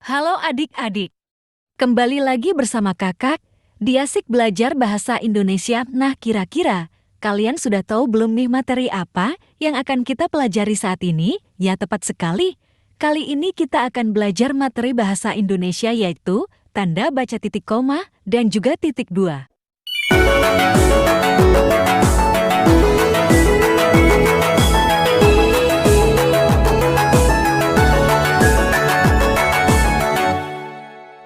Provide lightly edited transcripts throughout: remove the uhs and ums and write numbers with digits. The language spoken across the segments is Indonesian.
Halo adik-adik, kembali lagi bersama kakak di Asik Belajar Bahasa Indonesia. Nah, kira-kira kalian sudah tahu belum nih materi apa yang akan kita pelajari saat ini? Ya, tepat sekali. Kali ini kita akan belajar materi bahasa Indonesia yaitu tanda baca titik koma dan juga titik dua.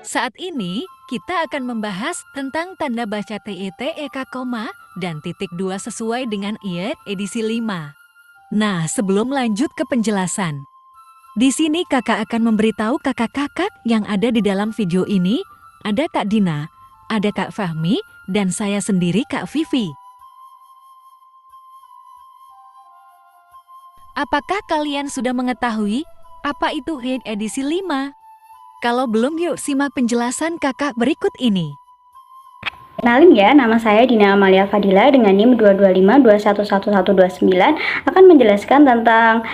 Saat ini, kita akan membahas tentang tanda baca TEK, koma, dan titik dua sesuai dengan IE edisi 5. Nah, sebelum lanjut ke penjelasan, di sini kakak akan memberitahu kakak-kakak yang ada di dalam video ini. Ada Kak Dina, ada Kak Fahmi, dan saya sendiri Kak Vivi. Apakah kalian sudah mengetahui apa itu IE edisi 5? Kalau belum, yuk simak penjelasan kakak berikut ini. Kenalin ya, nama saya Dina Amalia Fadila dengan NIM 225211129 akan menjelaskan tentang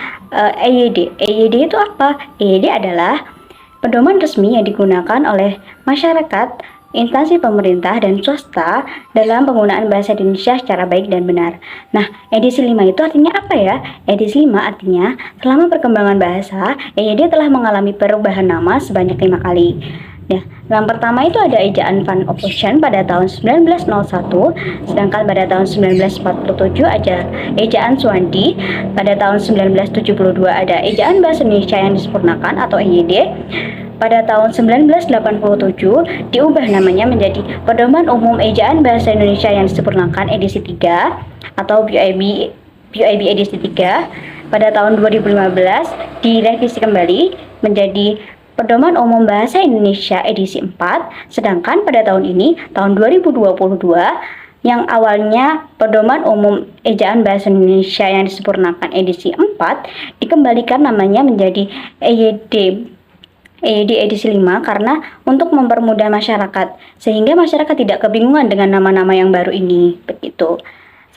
EYD. EYD itu apa? EYD adalah pedoman resmi yang digunakan oleh masyarakat, instansi pemerintah, dan swasta dalam penggunaan bahasa Indonesia secara baik dan benar. Nah, edisi 5 itu artinya apa ya? Edisi 5 artinya selama perkembangan bahasa, EYD telah mengalami perubahan nama sebanyak 5 kali. Ya, yang pertama itu ada ejaan Van Ophusen pada tahun 1901, sedangkan pada tahun 1947 ada ejaan Suwandi, pada tahun 1972 ada ejaan Bahasa Indonesia yang disempurnakan atau EYD. Pada tahun 1987 diubah namanya menjadi Pedoman Umum Ejaan Bahasa Indonesia yang Disempurnakan edisi 3 atau BUIB edisi 3. Pada tahun 2015 direvisi kembali menjadi Pedoman Umum Bahasa Indonesia edisi 4, sedangkan pada tahun ini, tahun 2022, yang awalnya Pedoman Umum Ejaan Bahasa Indonesia yang Disempurnakan edisi 4, dikembalikan namanya menjadi EYD edisi 5 karena untuk mempermudah masyarakat, sehingga masyarakat tidak kebingungan dengan nama-nama yang baru ini, begitu.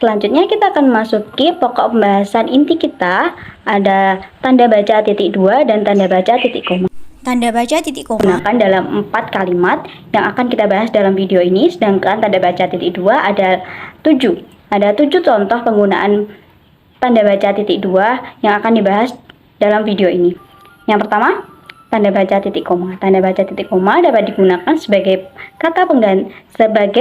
Selanjutnya kita akan masuki pokok pembahasan inti kita, ada tanda baca titik 2 dan tanda baca titik koma. Tanda baca titik koma digunakan dalam 4 kalimat yang akan kita bahas dalam video ini, sedangkan tanda baca titik 2 ada 7. Ada 7 contoh penggunaan tanda baca titik 2 yang akan dibahas dalam video ini. Yang pertama, tanda baca titik koma. Tanda baca titik koma dapat digunakan sebagai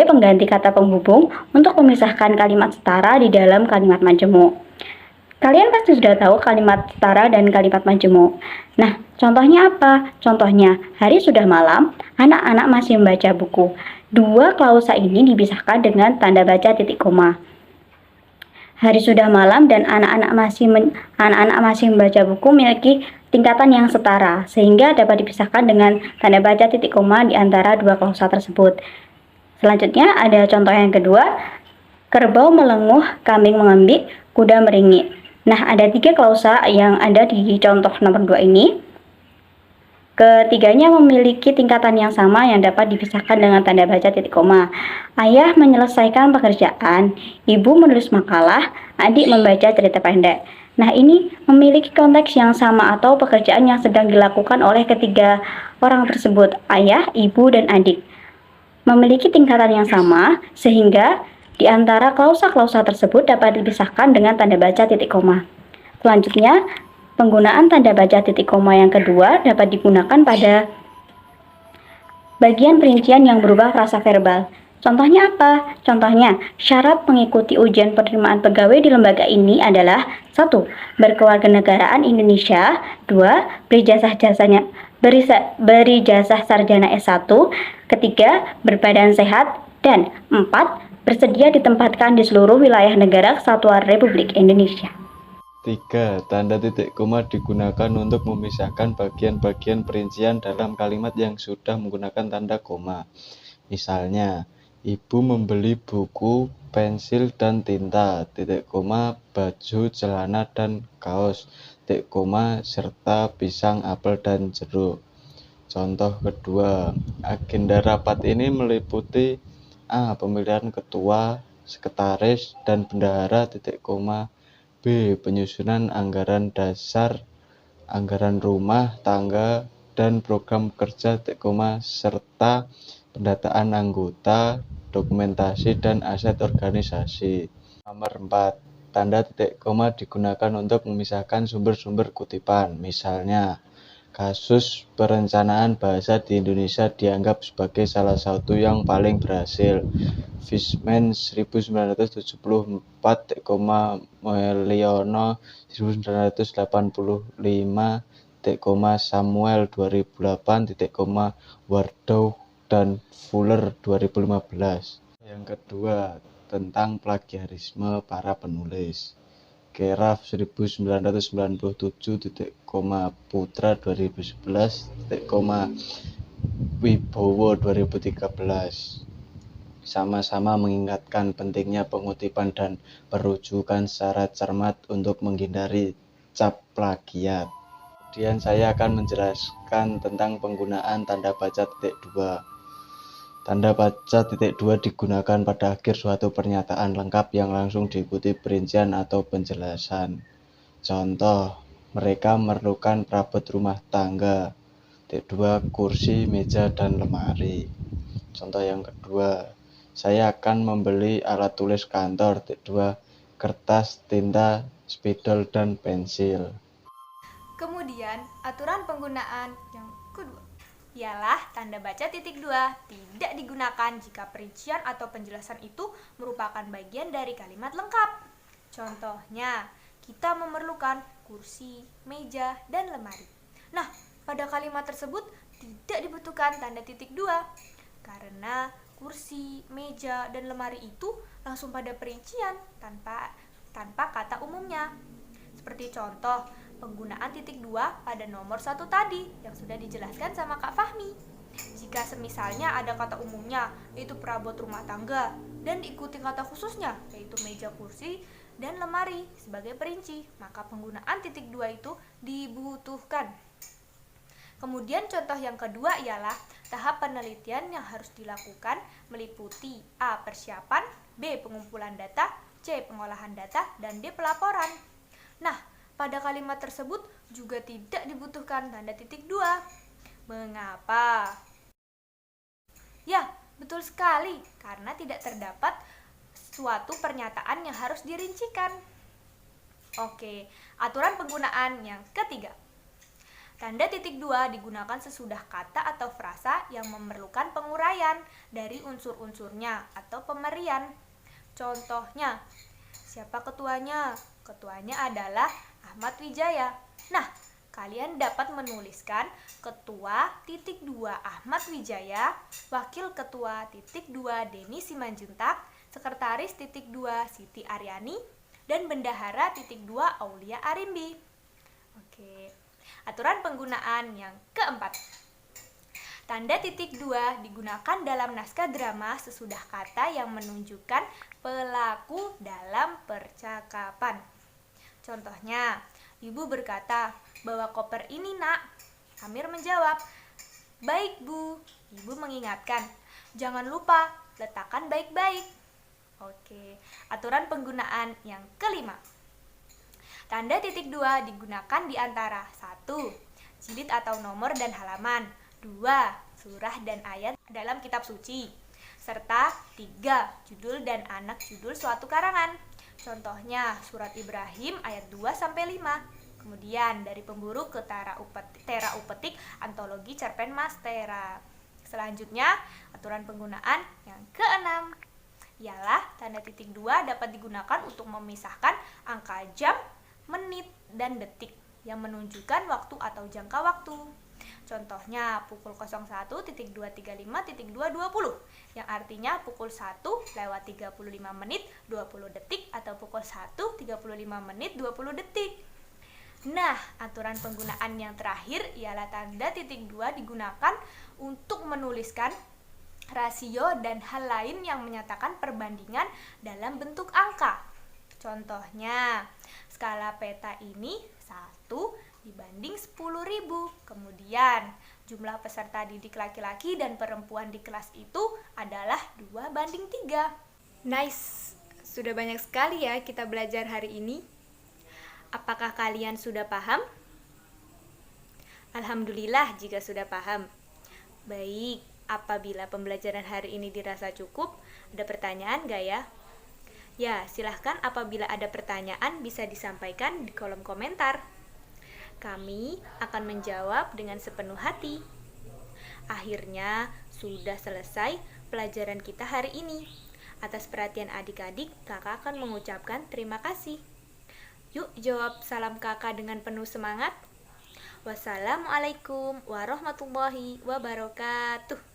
pengganti kata penghubung untuk memisahkan kalimat setara di dalam kalimat majemuk. Kalian pasti sudah tahu kalimat setara dan kalimat majemuk. Nah, contohnya apa? Contohnya, hari sudah malam, anak-anak masih membaca buku. Dua klausa ini dipisahkan dengan tanda baca titik koma. Hari sudah malam dan anak-anak masih membaca buku memiliki tingkatan yang setara, sehingga dapat dipisahkan dengan tanda baca titik koma di antara dua klausa tersebut. Selanjutnya ada contoh yang kedua, kerbau melenguh, kambing mengembik, kuda meringik. Nah, ada 3 klausa yang ada di contoh nomor 2 ini. Ketiganya memiliki tingkatan yang sama yang dapat dipisahkan dengan tanda baca titik koma. Ayah menyelesaikan pekerjaan, ibu menulis makalah, adik membaca cerita pendek. Nah, ini memiliki konteks yang sama atau pekerjaan yang sedang dilakukan oleh ketiga orang tersebut, ayah, ibu, dan adik. Memiliki tingkatan yang sama, sehingga di antara klausa-klausa tersebut dapat dipisahkan dengan tanda baca titik koma. Selanjutnya, penggunaan tanda baca titik koma yang kedua dapat digunakan pada bagian perincian yang berubah frasa verbal. Contohnya apa? Contohnya, syarat mengikuti ujian penerimaan pegawai di lembaga ini adalah 1. Berkewarganegaraan Indonesia, 2. Beri jasa sarjana S1, ketiga, berbadan sehat, dan 4. Bersedia ditempatkan di seluruh wilayah negara Kesatuan Republik Indonesia. 3. Tanda titik koma digunakan untuk memisahkan bagian-bagian perincian dalam kalimat yang sudah menggunakan tanda koma. Misalnya, ibu membeli buku, pensil, dan tinta, titik koma, baju, celana, dan kaos, titik koma, serta pisang, apel, dan jeruk. Contoh kedua, agenda rapat ini meliputi A. Pemilihan ketua, sekretaris, dan bendahara, titik koma. B. Penyusunan anggaran dasar, anggaran rumah tangga, dan program kerja, serta pendataan anggota, dokumentasi, dan aset organisasi. Nomor 4. Tanda titik koma digunakan untuk memisahkan sumber-sumber kutipan. Misalnya, kasus perencanaan bahasa di Indonesia dianggap sebagai salah satu yang paling berhasil. Fishman 1974, Meliono 1985, Samuel 2008, Wardow dan Fuller 2015. Yang kedua, tentang plagiarisme para penulis. Keraf 1997, Putra 2011, Wibowo 2013. Sama-sama mengingatkan pentingnya pengutipan dan perujukan secara cermat untuk menghindari cap plagiat. Kemudian saya akan menjelaskan tentang penggunaan tanda baca titik dua. Tanda baca titik dua digunakan pada akhir suatu pernyataan lengkap yang langsung diikuti perincian atau penjelasan. Contoh, mereka memerlukan perabot rumah tangga. Titik dua, kursi, meja, dan lemari. Contoh yang kedua, saya akan membeli alat tulis kantor. Titik dua, kertas, tinta, spidol, dan pensil. Kemudian, aturan penggunaan yang kedua ialah tanda baca titik dua tidak digunakan jika perincian atau penjelasan itu merupakan bagian dari kalimat lengkap. Contohnya, kita memerlukan kursi, meja, dan lemari. Nah, pada kalimat tersebut tidak dibutuhkan tanda titik dua karena kursi, meja, dan lemari itu langsung pada perincian tanpa kata umumnya. Seperti contoh penggunaan titik dua pada nomor 1 tadi yang sudah dijelaskan sama Kak Fahmi. Jika semisalnya ada kata umumnya yaitu perabot rumah tangga dan diikuti kata khususnya yaitu meja, kursi, dan lemari sebagai perinci, maka penggunaan titik dua itu dibutuhkan. Kemudian contoh yang kedua ialah tahap penelitian yang harus dilakukan meliputi A. Persiapan, B. Pengumpulan data, C. Pengolahan data, dan D. Pelaporan. Nah, pada kalimat tersebut juga tidak dibutuhkan tanda titik dua. Mengapa? Ya, betul sekali, karena tidak terdapat suatu pernyataan yang harus dirincikan. Oke, aturan penggunaan yang ketiga. Tanda titik dua digunakan sesudah kata atau frasa yang memerlukan penguraian dari unsur-unsurnya atau pemerian. Contohnya, siapa ketuanya? Ketuanya adalah Ahmad Wijaya. Nah, kalian dapat menuliskan Ketua titik 2 Ahmad Wijaya, Wakil Ketua titik 2 Denny Simanjuntak, Sekretaris titik 2 Siti Aryani, dan Bendahara titik 2 Aulia Arimbi. Oke, aturan penggunaan yang keempat. Tanda titik 2 digunakan dalam naskah drama sesudah kata yang menunjukkan pelaku dalam percakapan. Contohnya, ibu berkata, "Bawa koper ini, Nak." Amir menjawab, "Baik, Bu." Ibu mengingatkan, "Jangan lupa, letakkan baik-baik." Oke, aturan penggunaan yang kelima. Tanda titik 2 digunakan di antara 1. Jilid atau nomor dan halaman, 2. Surah dan ayat dalam kitab suci, serta 3. Judul dan anak judul suatu karangan. Contohnya surat Ibrahim ayat 2-5. Kemudian dari pemburu ke Tera Upetik antologi cerpen Mas Tera. Selanjutnya aturan penggunaan yang keenam ialah tanda titik 2 dapat digunakan untuk memisahkan angka jam, menit, dan detik yang menunjukkan waktu atau jangka waktu. Contohnya pukul 01.235.220 yang artinya pukul 1:35 menit 20 detik atau pukul 1:35 menit 20 detik. Nah, aturan penggunaan yang terakhir ialah tanda titik 2 digunakan untuk menuliskan rasio dan hal lain yang menyatakan perbandingan dalam bentuk angka. Contohnya, skala peta ini 1:10.000. Kemudian, jumlah peserta didik laki-laki dan perempuan di kelas itu adalah 2:3. Nice, sudah banyak sekali ya kita belajar hari ini. Apakah kalian sudah paham? Alhamdulillah jika sudah paham. Baik, apabila pembelajaran hari ini dirasa cukup, ada pertanyaan gak ya? Ya, silahkan apabila ada pertanyaan bisa disampaikan di kolom komentar. Kami akan menjawab dengan sepenuh hati. Akhirnya, sudah selesai pelajaran kita hari ini. Atas perhatian adik-adik, kakak akan mengucapkan terima kasih. Yuk jawab salam kakak dengan penuh semangat. Wassalamualaikum warahmatullahi wabarakatuh.